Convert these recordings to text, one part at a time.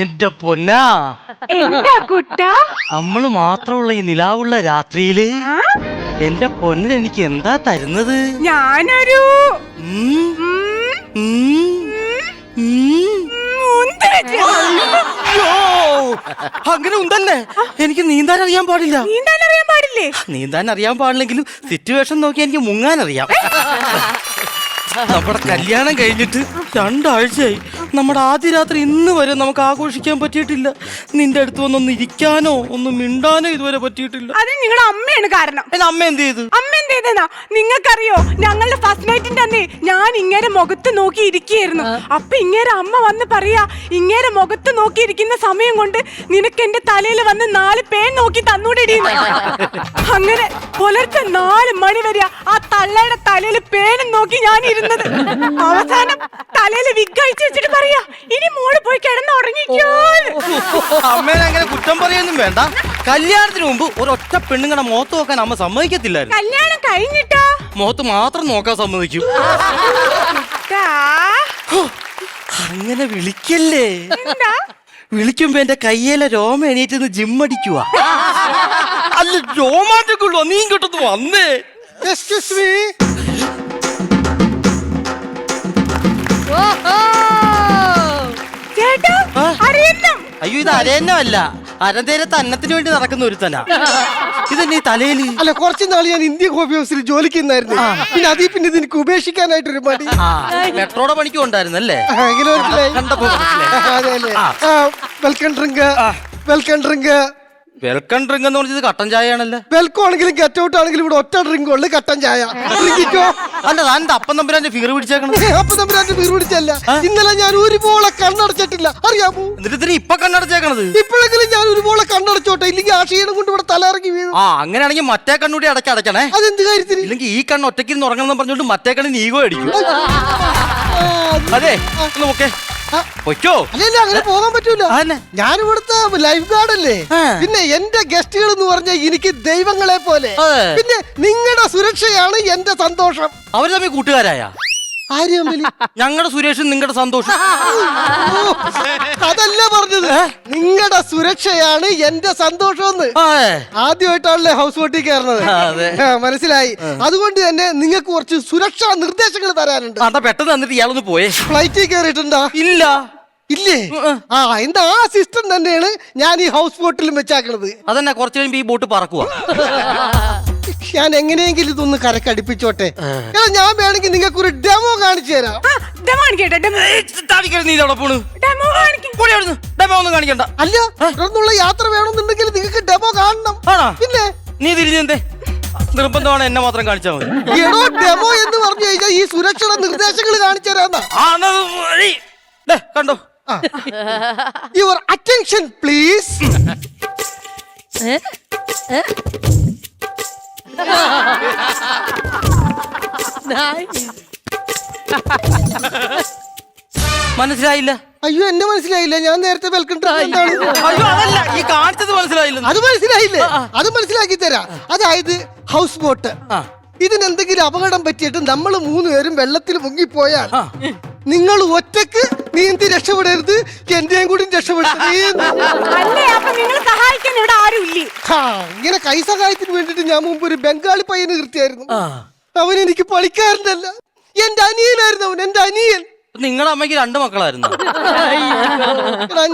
എന്റെ പൊന്നാ, നമ്മള് മാത്രമുള്ള ഈ നിലാവുള്ള രാത്രിയില് എന്റെ പൊന്നിന് എനിക്ക് എന്താ തരുന്നത്? ഞാനൊരു അങ്ങനെ ഉണ്ടല്ലേ? എനിക്ക് നീന്താൻ അറിയാൻ പാടില്ല. നീന്താൻ അറിയാൻ പാടില്ലെങ്കിലും സിറ്റുവേഷൻ നോക്കി എനിക്ക് മുങ്ങാൻ അറിയാം. നമ്മുടെ കല്യാണം കഴിഞ്ഞിട്ട് 2 ആഴ്ചയായി. നമ്മുടെ ആദ്യ രാത്രി ഇന്ന് വരെ നമുക്ക് ആഘോഷിക്കാൻ പറ്റിയിട്ടില്ല. നിന്റെ അടുത്ത് വന്നൊന്ന് ഇരിക്കാനോ ഒന്ന് മിണ്ടാനോ ഇതുവരെ പറ്റിയിട്ടില്ല. അത് നിങ്ങളുടെ അമ്മയാണ് കാരണം. അമ്മ എന്ത് ചെയ്തു? നിങ്ങൾക്കറിയോ, ഞങ്ങളുടെ ഫസ്റ്റ് നൈറ്റിന്റെ അന്നേ ഞാൻ ഇങ്ങേരെ മുഖത്ത് നോക്കി ഇരിക്കുകയായിരുന്നു. അപ്പൊ ഇങ്ങേരെ അമ്മ വന്ന് പറയാ, ഇങ്ങേരെ മുഖത്ത് നോക്കിയിരിക്കുന്ന സമയം കൊണ്ട് നിനക്ക് എന്റെ തലയിൽ വന്ന് 4 പേൻ നോക്കി തന്നൂടെടി. അങ്ങനെ പുലർച്ചെ 4 മണി വരെ ആ തള്ളയുടെ തലയിൽ പേനും നോക്കി ഞാൻ ഇരുന്നത്. അവസാനം തലയിൽ വിഗഴിച്ച് വെച്ചിട്ട് പറയാ, ഇനി മോള് പോയി കിടന്ന് ഉറങ്ങിക്കോ. അമ്മേനെ അങ്ങനെ കുറ്റം പറയൊന്നും വേണ്ട. കല്യാണത്തിന് മുമ്പ് ഒരൊറ്റ പെണ്ണുങ്ങളുടെ മുഖത്ത് നോക്കാൻ അമ്മ സമ്മതിക്കത്തില്ലായിരുന്നു. കല്യാണം കഴിഞ്ഞിട്ടാ മുഖത്ത് മാത്രം നോക്കാൻ സമ്മതിക്കും. അങ്ങനെ വിളിക്കല്ലേ. വിളിക്കുമ്പോ എന്റെ കയ്യിലെ രോമ എണീറ്റ് ജിം അടിക്കുക. അല്ല, രോമാറ്റക്കുള്ളൂ. നീ ഇങ്ങോട്ടൊന്ന് വന്നേ. അയ്യോ, ഇത് അരയന്നമല്ല. അരന്തേരത്തെ അന്നത്തിന് വേണ്ടി നടക്കുന്ന ഒരുത്തനാ. ഇതെന്നെ തലയിൽ. അല്ല, കുറച്ച് നാൾ ഞാൻ ഇന്ത്യൻ കോഫി ഹൗസിൽ ജോലിക്ക് നിന്നായിരുന്നു. പിന്നെ അതിൽ പിന്നെ നിനക്ക് ഉപേക്ഷിക്കാനായിട്ടൊരു മടി. മെട്രോയുടെ പണിക്ക് ഉണ്ടായിരുന്നല്ലേ? Welcome drink, welcome drink. Welcome drink എന്ന് പറഞ്ഞത് കട്ടൻ ചായ ആണല്ലേ? വെൽക്കം ആണെങ്കിലും ഗെറ്റ് ഔട്ട് ആണെങ്കിലും ഇവിടെ ഒറ്റ ഡ്രിങ്ക് ഉള്ളു, കട്ടൻ ചായ. അല്ല, താൻ അപ്പം തമ്പുരാന്റെ ഫിഗർ പിടിച്ചേക്കണം. അപ്പം തമ്പുരാന്റെ ഫിഗർ പിടിച്ചല്ല. ഇന്നലെ ഞാൻ ഒരുപോലെ കണ്ണടച്ചിട്ടില്ല, അറിയാമോ? എന്നിട്ട് ഇപ്പൊ കണ്ണടച്ചേക്കണത്? ഇപ്പോഴെങ്കിലും ഞാൻ ഒരുപോലെ കണ്ണടച്ചോട്ടെ, ഇല്ലെങ്കിൽ ആ ക്ഷീണം കൊണ്ട് ഇവിടെ തലയിറങ്ങി വീഴും. അങ്ങനെയാണെങ്കിൽ മറ്റേ കണ്ണൂടി അടയ്ക്കണേ. അതെന്ത് കാര്യത്തിന്? ഇല്ലെങ്കിൽ ഈ കണ്ണ് ഒറ്റയ്ക്ക് ഉറങ്ങണം പറഞ്ഞോണ്ട് മറ്റേ കണ്ണിന് ഈഗോ അടിക്കും. അതെ, നോക്കേ പൊയ്ക്കോ. അല്ലല്ല, അങ്ങനെ പോകാൻ പറ്റൂല. ഞാൻ ഇവിടുത്തെ ലൈഫ് ഗാർഡ് അല്ലേ. പിന്നെ എന്റെ ഗസ്റ്റുകൾ എന്ന് പറഞ്ഞാൽ എനിക്ക് ദൈവങ്ങളെ പോലെ. പിന്നെ നിങ്ങളുടെ സുരക്ഷയാണ് എന്റെ സന്തോഷം. അവര് തമ്മിൽ കൂട്ടുകാരായ ഞങ്ങളുടെ സുരേഷും നിങ്ങളുടെ സന്തോഷം. അതല്ല പറഞ്ഞത്, നിങ്ങളുടെ സുരക്ഷയാണ് എന്റെ സന്തോഷം എന്ന്. ആദ്യമായിട്ടാണല്ലേ ഹൗസ് ബോട്ടിൽ കയറുന്നത്, മനസ്സിലായി. അതുകൊണ്ട് തന്നെ നിങ്ങൾക്ക് കുറച്ച് സുരക്ഷാ നിർദ്ദേശങ്ങൾ തരാനുണ്ട്. പെട്ടെന്ന് തന്നിട്ട് ഇയാളൊന്ന് പോയേ. ഫ്ലൈറ്റിൽ കയറിയിട്ടുണ്ടോ? ഇല്ല. ഇല്ലേ? എന്താ ആ സിസ്റ്റം തന്നെയാണ് ഞാൻ ഈ ഹൗസ് ബോട്ടിലും വെച്ചാക്കണത്. അതന്നെ, കുറച്ച് കഴിയുമ്പോ ഈ ബോട്ട് പറക്കുക. ഞാൻ എങ്ങനെയെങ്കിലും ഇതൊന്ന് കരക്കടിപ്പിച്ചോട്ടെ. ഞാൻ വേണമെങ്കിൽ നിങ്ങൾക്ക് ഒരു ഡെമോ കാണിച്ചു തരാം. അല്ല, ഇവിടുന്നുള്ള യാത്ര വേണമെന്നുണ്ടെങ്കിൽ നിങ്ങൾക്ക് ഡെമോ കാണണം. പിന്നെ നീ തിരിഞ്ഞെന്തേ നിർബന്ധമാണ് എന്നെ മാത്രം കാണിച്ചാൽ മതി. എടോ, ഡെമോ എന്ന് പറഞ്ഞു കഴിഞ്ഞാൽ ഈ സുരക്ഷയുടെ നിർദ്ദേശങ്ങൾ കാണിച്ചു തരാന്നാ. കണ്ടോ? Your attention please. മനസ്സിലായില്ല? അയ്യോ, എന്നെ മനസ്സിലായില്ല. ഞാൻ നേരത്തെ വെൽക്കം ഡ്രിങ്ക്. അയ്യോ, അതല്ല, ഈ കാണിച്ചത് മനസ്സിലായില്ല. അത് മനസ്സിലായില്ലേ? അത് മനസ്സിലാക്കി തരാം. അതായത് ഹൗസ് ബോട്ട്, ഇതിനെന്തെങ്കിലും അപകടം പറ്റിയിട്ട് നമ്മൾ 3 പേരും വെള്ളത്തിൽ മുങ്ങിപ്പോയാൽ നിങ്ങൾ ഒറ്റക്ക് നീന്തി രക്ഷപ്പെടരുത്, എന്റെയും കൂടി രക്ഷപ്പെടരുത്. ഇങ്ങനെ കൈ സഹായത്തിന് വേണ്ടിട്ട് ഞാൻ മുമ്പ് ഒരു ബംഗാളി പയ്യന് നിർത്തിയായിരുന്നു. അവൻ എനിക്ക് പണിക്കാരനല്ല, എന്റെ അനിയനായിരുന്നു. അവൻ എന്റെ അനിയൻ. നിങ്ങളുടെ അമ്മയ്ക്ക് 2 മക്കളായിരുന്നു.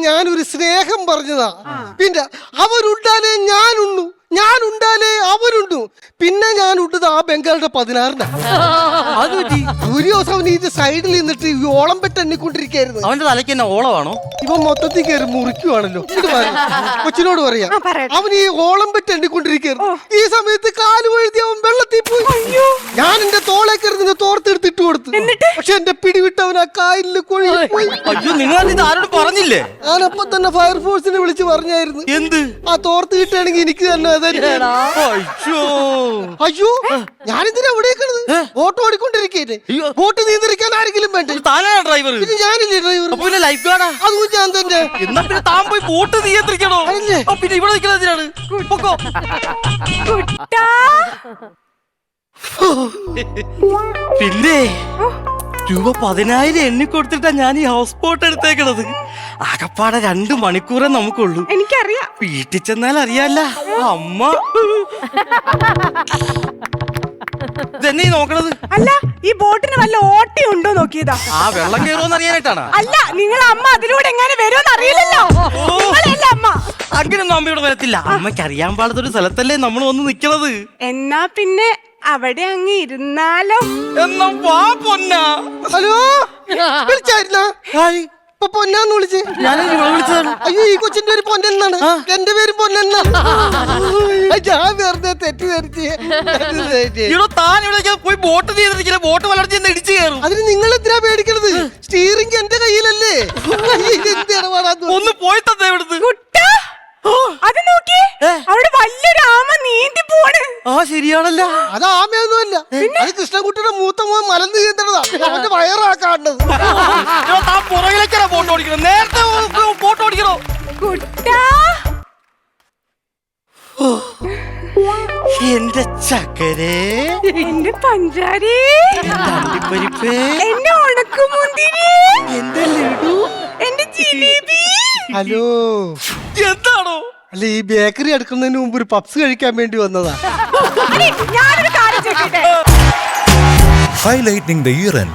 ഞാനൊരു സ്നേഹം പറഞ്ഞതാ. പിന്നെ അവരുണ്ടാലേ ഞാനുണ്ണു, ഞാനുണ്ടാലേ അവരുണ്ടു. പിന്നെ ഞാൻ ഉണ്ടത് ആ ബംഗാളിന്റെ 16. ഒരു ദിവസം അവൻ ഇത് സൈഡിൽ നിന്നിട്ട് ഈ ഓളം പെട്ട് എണ്ണിക്കൊണ്ടിരിക്കായിരുന്നു. അവന്റെ തലയ്ക്ക് തന്നെ ഓളമാണോ? ഇവൻ മൊത്തത്തിൽ കയറി മുറിക്കുവാണല്ലോ. കൊച്ചിനോട് പറയാ, അവൻ ഈ ഓളം പെട്ട് എണ്ണിക്കൊണ്ടിരിക്കായിരുന്നു. ഈ സമയത്ത് കാല് വഴുതി അവൻ വെള്ളത്തിൽ പോയി. ഞാൻ എന്റെ തോളെ കയറി തോർത്തെടുത്ത് ഇട്ട് കൊടുത്തു. പക്ഷെ എന്റെ പിടിവിട്ട് അവൻ ആ കായലിൽ കൊഴുകി പോയി. ആരോട് പറഞ്ഞില്ലേ? ഞാനപ്പൊ തന്നെ ഫയർഫോഴ്സിനെ വിളിച്ച് പറഞ്ഞായിരുന്നു. എന്ത്? ആ തോർത്ത് കിട്ടുകയാണെങ്കിൽ എനിക്ക് തന്നെ. അയ്യോ ഞാനിതിനാ എവിടേക്കണത്? ബോട്ട് ഓടിക്കൊണ്ടിരിക്കേ. ബോട്ട് നിയന്ത്രിക്കാൻ ആരെങ്കിലും വേണ്ടേ? താനാ ഡ്രൈവർ? പിന്നെ ഞാനില്ലേ ഡ്രൈവർ? അപ്പൊ പിന്നെ ലൈഫ് ഗാർഡാ? അതും ഞാൻ തന്നെ. എന്നാ പിന്നെ താൻ പോയി ബോട്ട് നിയന്ത്രിക്കണോ? അതല്ലേ? പിന്നെ ഇവിടെ നിൽക്കുന്നതിനാണ്. പൊക്കോ. കുട്ടാ. പിന്നെ രൂപ 10,000 എണ്ണി കൊടുത്തിട്ടാ ഞാൻ ഈ ഹൗസ് ബോട്ട് എടുത്തേക്കണത്. ആകപ്പാടെ 2 മണിക്കൂറേ നമുക്കുള്ളൂ. എനിക്കറിയാം. വീട്ടിൽ ചെന്നാൽ അറിയാല്ല അമ്മ. ഇതെന്നെ നോക്കണത്? അല്ല ഈ ബോട്ടിന് വല്ല ഓട്ടി ഉണ്ടോ നോക്കിയതാ. ആ വെള്ളം കയറുമെന്ന് അറിയാനായിട്ടാണ്. അല്ല നിങ്ങളെ അമ്മ അതിലൂടെ എങ്ങനെ വരുമെന്ന് അറിയില്ലല്ലോ. നിങ്ങളല്ല അമ്മ. അങ്ങനെയൊന്നും അമ്മ ഇവിടെ വരത്തില്ല. അമ്മയ്ക്ക് അറിയാൻ പാടാത്തൊരു സ്ഥലത്തല്ലേ നമ്മൾ വന്ന് നിക്കണത്. എന്നാ പിന്നെ അവിടെ അങ്ങ് ഇരുന്നാലോ? എന്നാ വാ പൊന്ന. ഹലോ വിളിച്ചായിരുന്നോ? ഇപ്പൊ പൊന്നാന്ന് വിളിച്ചേ. ഞാനും ഇവിടെ വിളിച്ചതാണ്. അയ്യോ ഈ കൊച്ചിന്റെ പേര് പൊന്നെന്നാണ്. എന്റെ പേര് പൊന്നെന്നാ. ഞാൻ വെറുതെ തെറ്റിദ്ധരിച്ച്. ഇവിടെ താൻ ഇവിടെ പോയി ബോട്ട് ചെയ്തിരിക്കില്ല. ബോട്ട് വളർത്തി ഇടിച്ചു കയറും. അതിന് നിങ്ങൾ എന്തിനാ പേടിക്കണത്? സ്റ്റിയറിംഗ് എന്റെ കയ്യിലല്ലേ. ഒന്ന് പോയി തന്നെ ഇവിടുന്ന്. കുട്ടാ, അത് നോക്കി അവിടെ വലിയൊരു ആമ നീന്തി പോണ്. ആ ശരിയാണല്ലോ. അത് ആമയൊന്നുമല്ല, അത് കൃഷ്ണൻകുട്ടിയുടെ മൂത്ത മോൻ മലന്ന് ചെയ്യുന്നതാ. അവന്റെ വയറാക്കാണ്ടത്. താൻ പുറകിലേക്കാണ് ബോട്ട് ഓടിക്കണം. നേരത്തെ ബോട്ട് ഓടിക്കണോ? കുട്ടാ, എന്റെ ചക്കരേ, എന്റെ പഞ്ചാരി, തണ്ടിപ്പരിപ്പേ, എന്റെ ഉണക്കുമുന്തിരി, എന്റെ ലഡു, എന്റെ ജിലേബി. ഹലോ എന്താണോ? അല്ല ഈ ബേക്കറി എടുക്കുന്നതിന് മുമ്പ് ഒരു പപ്സ് കഴിക്കാൻ വേണ്ടി വന്നതാ. ഞാനൊരു കാര്യം ചോദിക്കട്ടെ? Highlighting the year end.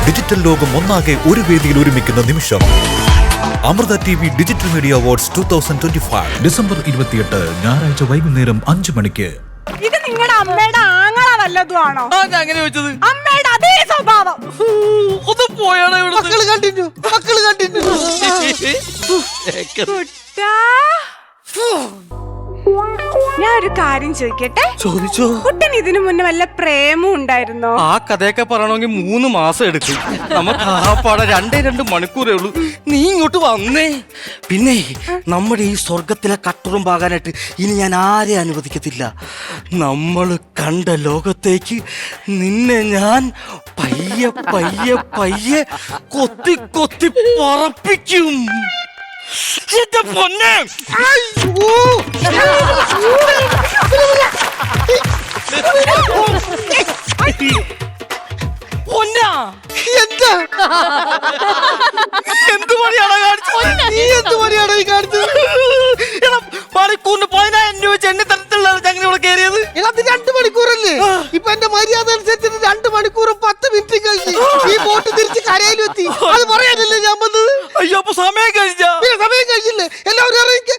Digital ലോകം ഒന്നാകെ ഒരു വേദിയിൽ ഒരുമിക്കുന്ന നിമിഷം. Amrita TV digital media awards 2025 December 28 ഞായറാഴ്ച വൈകുന്നേരം 5 മണിക്ക്. ഇത് നിങ്ങളുടെ അമ്മയുടെ ആങ്ങള വല്ലതും ആണോ? ഞാൻ അങ്ങനെ വെച്ചത് അമ്മയുടെ അതേ സ്വഭാവം. ഒന്ന് പോയാണോ ഇവിടെ? മക്കള് കണ്ടിന്യൂ. കുട്ടാ, ഞാൻ ഒരു കാര്യം ചോദിക്കട്ടെ? ചോദിച്ചോ. കുട്ടൻ ഇതിനു മുന്നേ വല്ല പ്രേമം ഉണ്ടായിരുന്നോ? ആ കഥയൊക്കെ പറയണമെങ്കിൽ 3 മാസം എടുക്കും. നമുക്ക് ആപ്പാടെ 2 മണിക്കൂറേ ഉള്ളൂ. നീ ഇങ്ങോട്ട് വന്നേ. പിന്നെ നമ്മുടെ ഈ സ്വർഗത്തിലെ കട്ടുറുമ്പാകാനായിട്ട് ഇനി ഞാൻ ആരെ അനുവദിക്കത്തില്ല. നമ്മൾ കണ്ട ലോകത്തേക്ക് നിന്നെ ഞാൻ പയ്യെ പയ്യെ പയ്യെ കൊത്തി കൊത്തി പറപ്പിക്കും. എന്റെ പൊന്നെ, പൊന്നാ, എന്താ എന്ത് പണിയാണോ കാണിച്ചത്? നീ എന്ത് പണിയാണോ ഈ കാണിച്ചത്? മണിക്കൂറിന് 10,000 രൂപ വെച്ച് എന്നെ തരത്തിലുള്ള ഞങ്ങൾ ഇവിടെ കയറിയത്. അത് 2 മണിക്കൂറല്ലേ? ഇപ്പൊ എന്റെ മര്യാദ അനുസരിച്ചിട്ട് 2 മണിക്കൂറും 10 മിനിറ്റ് കഴിഞ്ഞ് ഈ ബോട്ട് തിരിച്ച് കരയിലെത്തി. അത് പറയാനല്ലേ ഞാൻ വന്നത്. അയ്യോ അപ്പൊ സമയം കഴിഞ്ഞാ? പിന്നെ സമയം കഴിഞ്ഞില്ലേ? എല്ലാവരും ഇറങ്ങിക്ക്.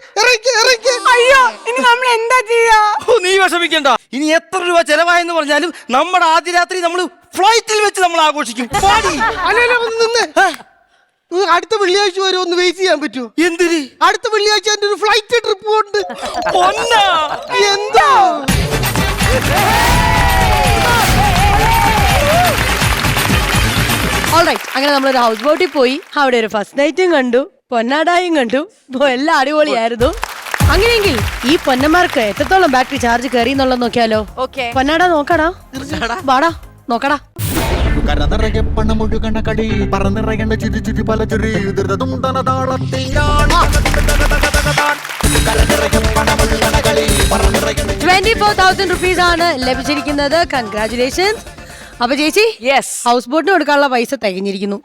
അയ്യോ, ഇനി നമ്മൾ എന്താ ചെയ്യാ? നീ വിഷമിക്കണ്ട. ഇനി എത്ര രൂപ ചെലവായെന്ന് പറഞ്ഞാലും നമ്മുടെ ആദ്യ രാത്രി നമ്മൾ ഫ്ലൈറ്റിൽ വെച്ച് നമ്മൾ ആഘോഷിക്കും. പാടി. അല്ലല്ല ഒന്ന് നിന്ന്. അടുത്ത വെള്ളിയാഴ്ച വരെ ഒന്ന് വെയിറ്റ് ചെയ്യാൻ പറ്റുമോ? എന്തിന്? അടുത്ത വെള്ളിയാഴ്ച എന്റെ ഒരു ഫ്ലൈറ്റ് ട്രിപ്പ് ഉണ്ട്. പൊന്നാ, എന്താ ഓൾറൈറ്റ്, അങ്ങനെ നമ്മളൊരു ഹൗസ് ബോട്ടിൽ പോയി. അവിടെ ഒരു ഫസ്റ്റ് നൈറ്റും കണ്ടു, പൊന്നാടായും കണ്ടു. എല്ലാം അടിപൊളിയായിരുന്നു. അങ്ങനെയെങ്കിൽ ഈ പൊന്നന്മാർക്ക് എത്രത്തോളം ബാറ്ററി ചാർജ് കയറി എന്നുള്ളത് നോക്കിയാലോ? പൊന്നാടാ നോക്കടാ, വാടാ നോക്കടാ. കരനിറയെ പണമൊഴുകണ കളി പറന്നിറയേണ്ട ചിരി ചിരി പല ചിരി ധൃതതുണ്ടന താളത്തിൽ 24,000 rupees ആണ് ലഭിച്ചിരിക്കുന്നത്. കൺഗ്രാറ്റുലേഷൻസ്. അപ്പൊ ചേച്ചി, ഹൗസ് ബോട്ടിന് കൊടുക്കാനുള്ള പൈസ തികഞ്ഞിരിക്കുന്നു.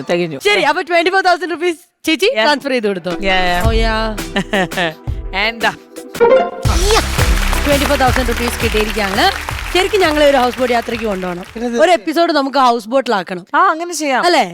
തികഞ്ഞു. ശരി, അപ്പൊ 24,000 rupees ചേച്ചി ട്രാൻസ്ഫർ ചെയ്ത് കൊടുത്തോ. 24,000 rupees കിട്ടിയിരിക്കുകയാണ്. ശരിക്കും ഞങ്ങളെ ഒരു ഹൗസ് ബോട്ട് യാത്രയ്ക്ക് കൊണ്ടുപോകണം. ഒരു എപ്പിസോഡ് നമുക്ക് ഹൗസ് ബോട്ടിലാക്കണം. അങ്ങനെ ചെയ്യാം അല്ലേ?